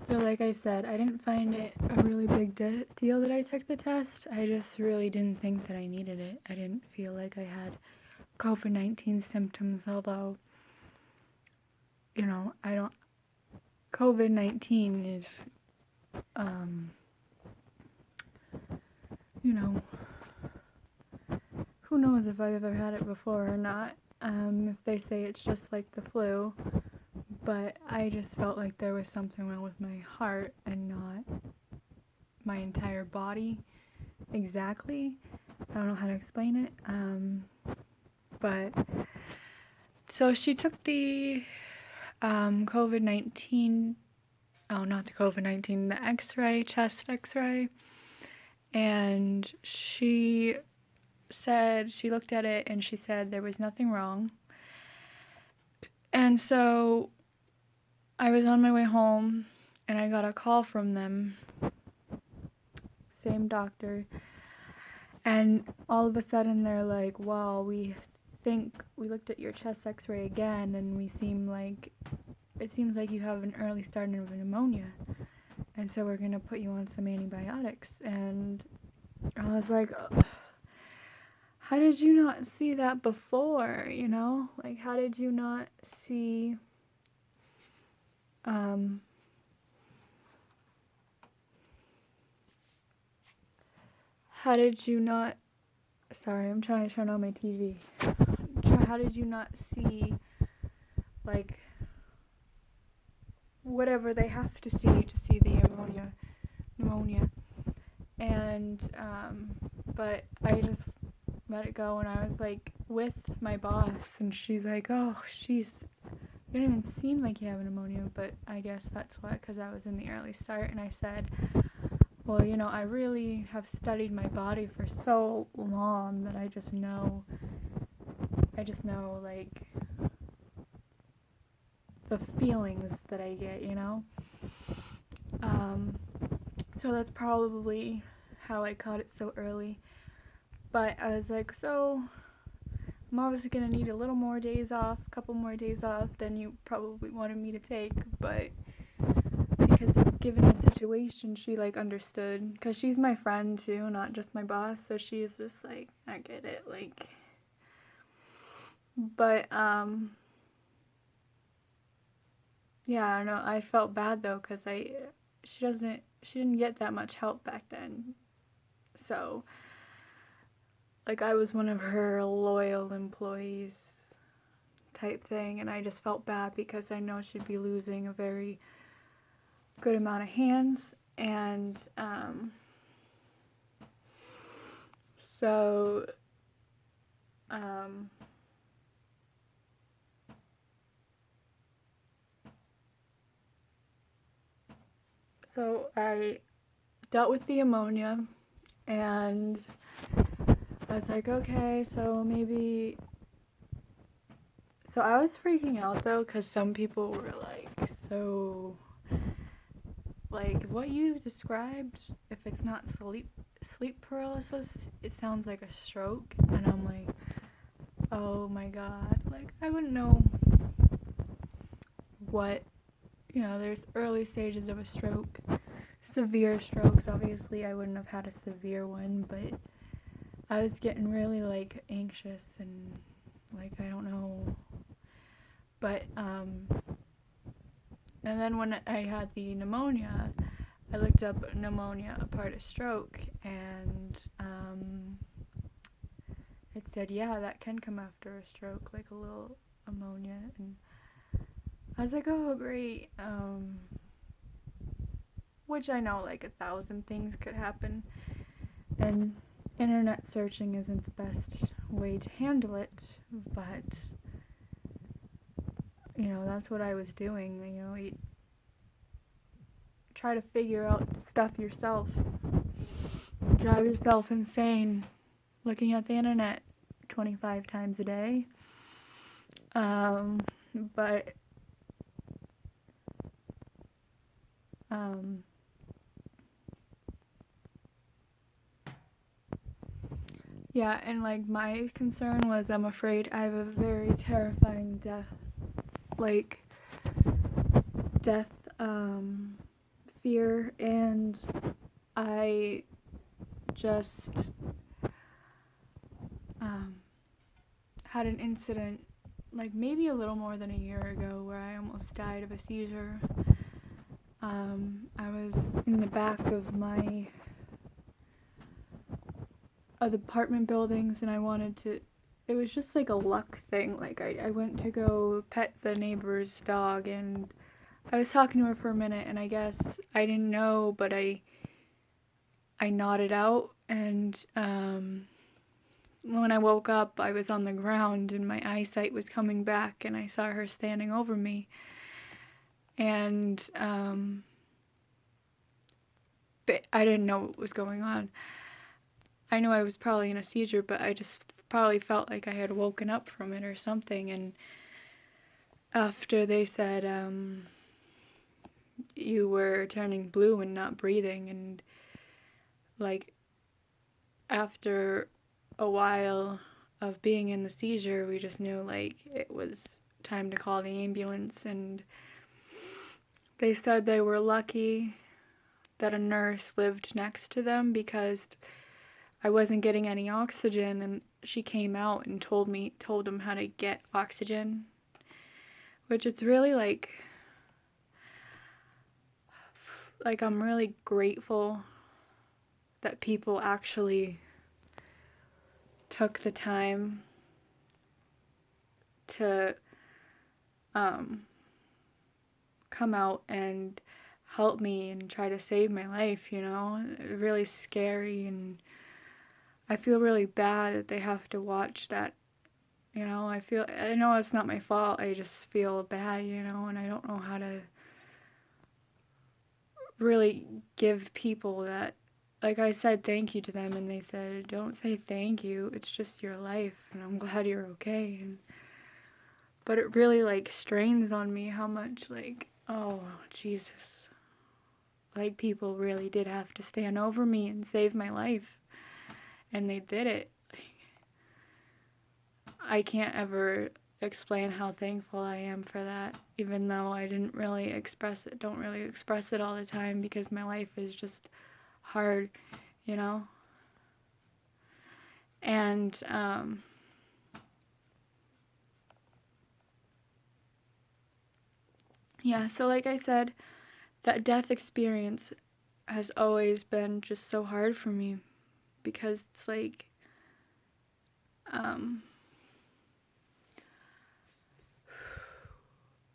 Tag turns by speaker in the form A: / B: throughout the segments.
A: So like I said, I didn't find it a really big deal that I took the test. I just really didn't think that I needed it. I didn't feel like I had COVID-19 symptoms, although, I don't, COVID-19 is, you know, who knows if I've ever had it before or not. If they say it's just like the flu, but I just felt like there was something wrong with my heart and not my entire body exactly. I don't know how to explain it. But so she took the COVID-19, not the COVID-19, the x-ray, chest x-ray, and she said, she looked at it and she said there was nothing wrong. And so I was on my way home and I got a call from them, same doctor, and all of a sudden they're like, well, we looked at your chest x-ray again and it seems like you have an early start of pneumonia, and so we're going to put you on some antibiotics. And I was like, ugh, how did you not see that before, Like, how did you not see, sorry, I'm trying to turn on my TV. How did you not see, like, whatever they have to see the pneumonia? And, but I just let it go, and I was, like, with my boss, and she's like, oh, you don't even seem like you have pneumonia, but I guess that's why, because I was in the early start, and I said, well, I really have studied my body for so long that I just know, like, the feelings that I get, So that's probably how I caught it so early. But I was like, so I'm obviously going to need a couple more days off than you probably wanted me to take, but because given the situation, she, like, understood, because she's my friend too, not just my boss, so she's just like, I get it, like, but, yeah, I don't know, I felt bad though, because she didn't get that much help back then, so, like, I was one of her loyal employees type thing, and I just felt bad because I know she'd be losing a very good amount of hands, and so I dealt with the ammonia, and I was like, okay, so I was freaking out though, because some people were like, so, like, what you described, if it's not sleep paralysis, it sounds like a stroke. And I'm like, oh my god, like, I wouldn't know what, there's early stages of a stroke, severe strokes. Obviously I wouldn't have had a severe one, but I was getting really, like, anxious and, like, I don't know, but and then when I had the pneumonia, I looked up pneumonia, a part of stroke, and it said, yeah, that can come after a stroke, like a little ammonia, and I was like, oh, great, which I know, like, 1,000 things could happen, and internet searching isn't the best way to handle it, but, that's what I was doing, you try to figure out stuff yourself, drive yourself insane, looking at the internet 25 times a day, but, yeah, and, like, my concern was, I'm afraid I have a very terrifying death, fear, and I just had an incident like maybe a little more than a year ago where I almost died of a seizure. I was in the back of the apartment buildings, and it was just like a luck thing. Like I went to go pet the neighbor's dog, and I was talking to her for a minute, and I guess I didn't know, but I nodded out, and when I woke up, I was on the ground, and my eyesight was coming back, and I saw her standing over me, and but I didn't know what was going on. I knew I was probably in a seizure, but I just probably felt like I had woken up from it or something, and after they said, you were turning blue and not breathing, and like after a while of being in the seizure, we just knew like it was time to call the ambulance, and they said they were lucky that a nurse lived next to them because I wasn't getting any oxygen, and she came out and told them how to get oxygen, which it's really like I'm really grateful that people actually took the time to come out and help me and try to save my life, you know. It's really scary, and I feel really bad that they have to watch that, you know. I know it's not my fault, I just feel bad, you know, and I don't know how to really give people that, like I said thank you to them, and they said, don't say thank you, it's just your life, and I'm glad you're okay. But it really like strains on me how much like, oh Jesus, like people really did have to stand over me and save my life, and they did it. I can't ever explain how thankful I am for that, even though I don't really express it all the time because my life is just hard, you know. And yeah, so like I said, that death experience has always been just so hard for me because it's like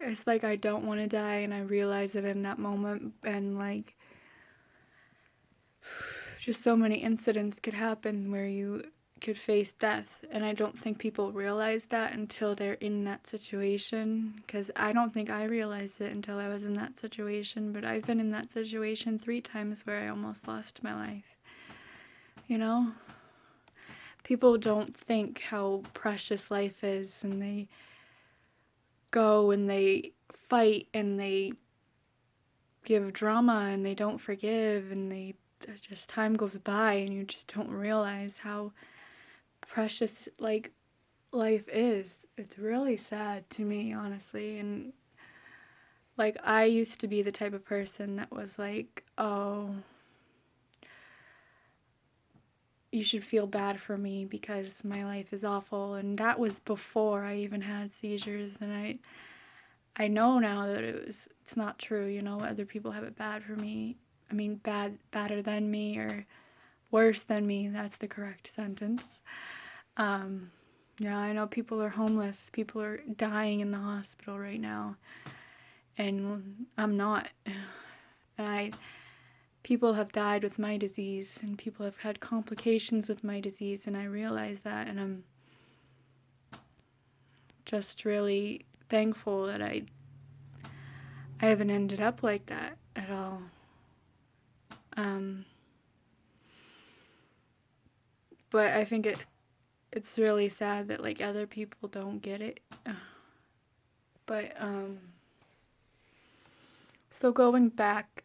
A: it's like I don't want to die, and I realize it in that moment, and like just so many incidents could happen where you could face death, and I don't think people realize that until they're in that situation, because I don't think I realized it until I was in that situation, but I've been in that situation 3 times where I almost lost my life, you know? People don't think how precious life is, and they go and they fight and they give drama and they don't forgive, and they just time goes by and you just don't realize how precious like life is. It's really sad to me, honestly. And like I used to be the type of person that was like, oh, you should feel bad for me because my life is awful, and that was before I even had seizures. And I know now that it's not true, you know. Other people have it bad for me. I mean, badder than me, or worse than me. That's the correct sentence. Yeah, I know people are homeless. People are dying in the hospital right now, and I'm not. And people have died with my disease, and people have had complications with my disease, and I realize that, and I'm just really thankful that I haven't ended up like that at all. But I think it's really sad that like other people don't get it. But so going back,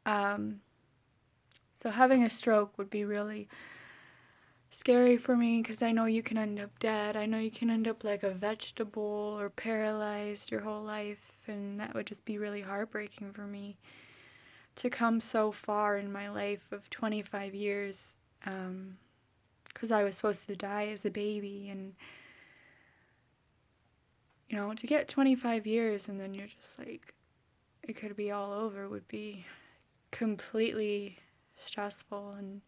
A: so having a stroke would be really scary for me because I know you can end up dead. I know you can end up like a vegetable or paralyzed your whole life, and that would just be really heartbreaking for me to come so far in my life of 25 years, because I was supposed to die as a baby, and to get 25 years and then you're just like, it could be all over, would be completely stressful. And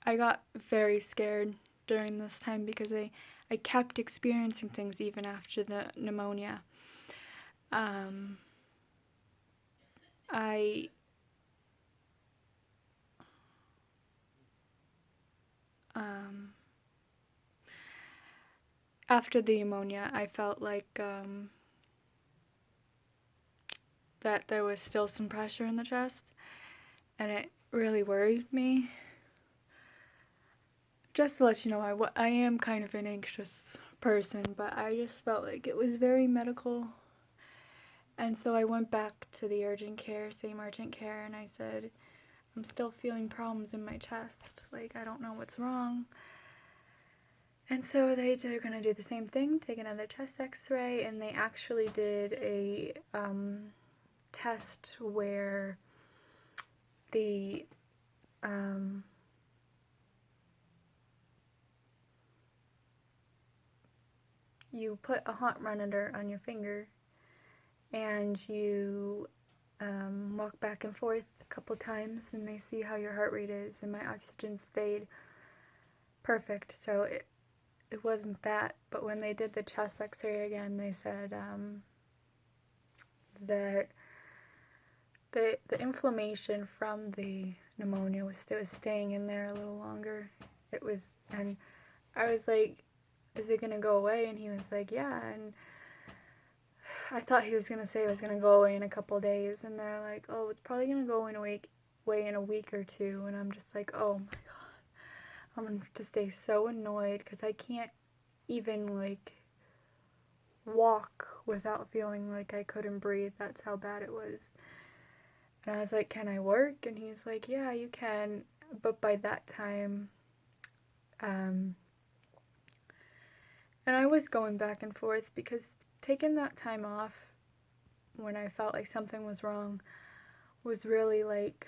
A: I got very scared during this time because I kept experiencing things even after the pneumonia. After the pneumonia, I felt like that there was still some pressure in the chest, and it really worried me. Just to let you know, I am kind of an anxious person, but I just felt like it was very medical. And so I went back to the same urgent care, and I said, I'm still feeling problems in my chest. Like, I don't know what's wrong. And so they're going to do the same thing, take another chest x-ray, and they actually did a test where the you put a hot monitor on your finger and you walk back and forth a couple times, and they see how your heart rate is, and my oxygen stayed perfect. So it wasn't that, but when they did the chest x-ray again, they said that the inflammation from the pneumonia was staying in there a little longer. And I was like, is it gonna go away? And he was like, yeah. And I thought he was gonna say it was gonna go away in a couple days, and they're like, oh, it's probably gonna go away in a week or two. And I'm just like, oh my god, I'm gonna have to stay so annoyed because I can't even like walk without feeling like I couldn't breathe. That's how bad it was. And I was like, can I work? And he's like, yeah, you can. But by that time, and I was going back and forth because taking that time off when I felt like something was wrong was really like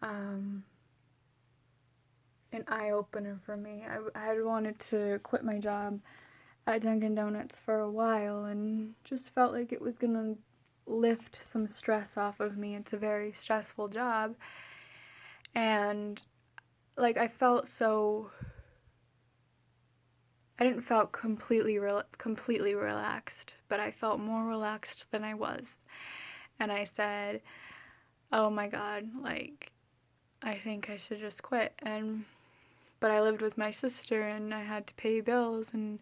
A: an eye-opener for me. I had wanted to quit my job at Dunkin' Donuts for a while and just felt like it was gonna lift some stress off of me. It's a very stressful job, and like I didn't feel completely relaxed, but I felt more relaxed than I was. And I said, oh my god, like I think I should just quit. But I lived with my sister and I had to pay bills, and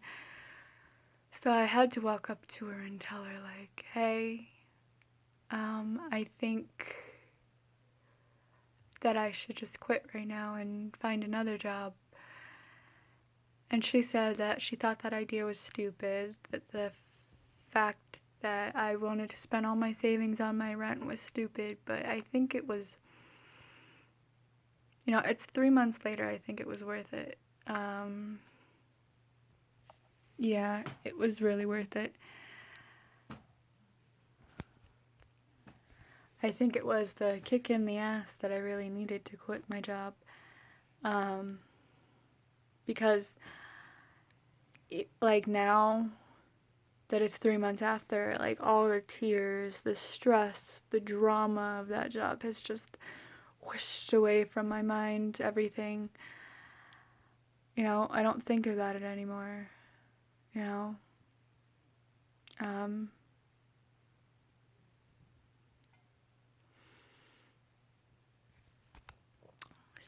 A: so I had to walk up to her and tell her like, hey, I think that I should just quit right now and find another job. And she said that she thought that idea was stupid, that the fact that I wanted to spend all my savings on my rent was stupid, but I think it was, it's 3 months later, I think it was worth it. Yeah, it was really worth it. I think it was the kick in the ass that I really needed to quit my job. Because like now that it's 3 months after, like all the tears, the stress, the drama of that job has just whished away from my mind, everything. I don't think about it anymore,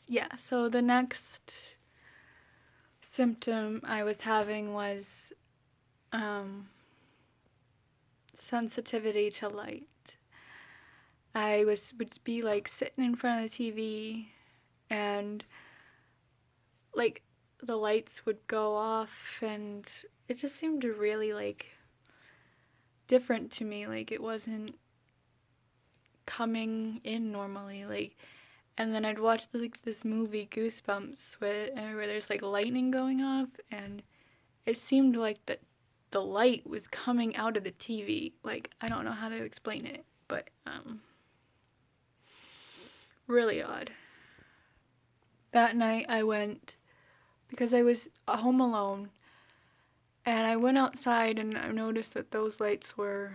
A: Yeah, so the next symptom I was having was sensitivity to light. I would be like sitting in front of the TV and like the lights would go off, and it just seemed really like different to me. Like it wasn't coming in normally. Like And then I'd watch this movie Goosebumps where there's like lightning going off, and it seemed like the light was coming out of the TV. Like, I don't know how to explain it, but really odd. That night I went, because I was home alone, and I went outside and I noticed that those lights were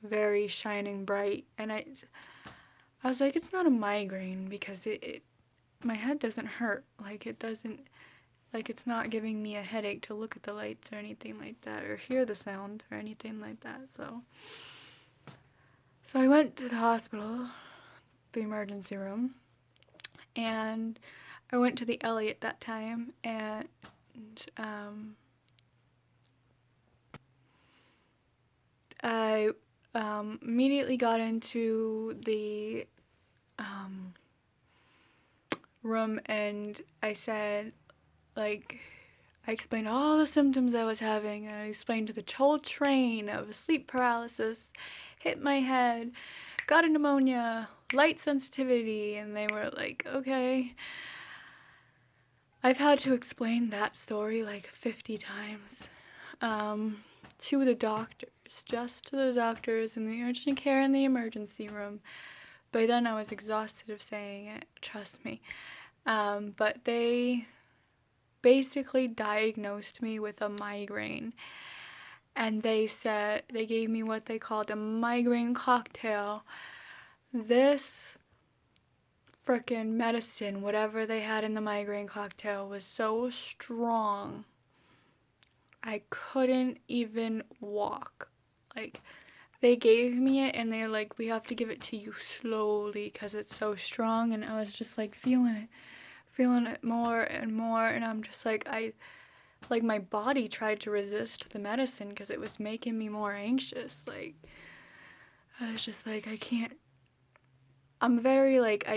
A: very shining bright, and I was like, it's not a migraine, because my head doesn't hurt. Like, it doesn't, like, it's not giving me a headache to look at the lights or anything like that, or hear the sound or anything like that. So I went to the hospital, the emergency room, and I went to the Elliott that time, and I immediately got into the room, and I said, like, I explained all the symptoms I was having. I explained the whole train of sleep paralysis, hit my head, got a pneumonia, light sensitivity, and they were like, okay. I've had to explain that story like 50 times to the doctors, just to the doctors in the urgent care in the emergency room. By then I was exhausted of saying it, trust me. But they basically diagnosed me with a migraine, and they gave me what they called a migraine cocktail. This frickin' medicine, whatever they had in the migraine cocktail, was so strong I couldn't even walk. Like, they gave me it and they're like, we have to give it to you slowly because it's so strong, and I was just like feeling it more and more, and I'm just like, my body tried to resist the medicine because it was making me more anxious. Like, I was just like, I can't. I'm very like,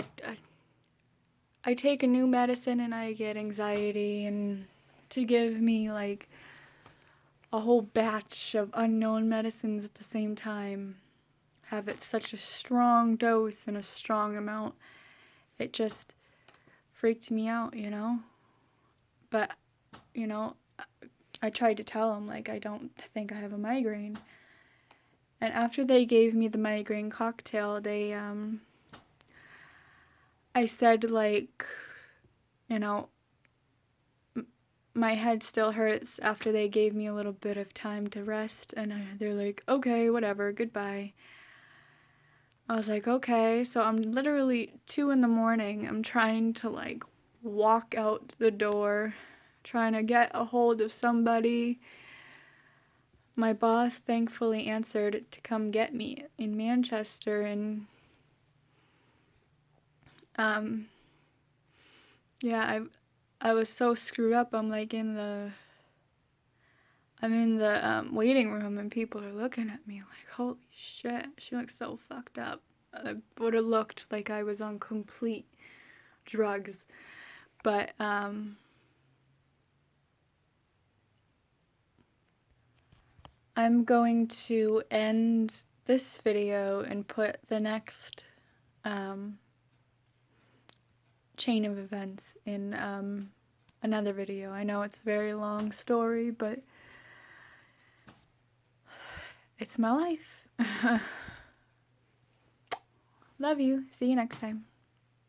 A: I take a new medicine and I get anxiety, and to give me like a whole batch of unknown medicines at the same time, have it such a strong dose and a strong amount, it just freaked me out, you know? But, you know, I tried to tell them, like, I don't think I have a migraine. And after they gave me the migraine cocktail, I said, like, you know, my head still hurts after they gave me a little bit of time to rest, and they're like, okay, whatever, goodbye. I was like, okay. So I'm literally 2 in the morning. I'm trying to like walk out the door, trying to get a hold of somebody. My boss thankfully answered to come get me in Manchester, and yeah, I was so screwed up. I'm like I'm in the waiting room, and people are looking at me like, holy shit, she looks so fucked up. I would have looked like I was on complete drugs. But I'm going to end this video and put the next chain of events in another video. I know it's a very long story, but it's my life. Love you. See you next time.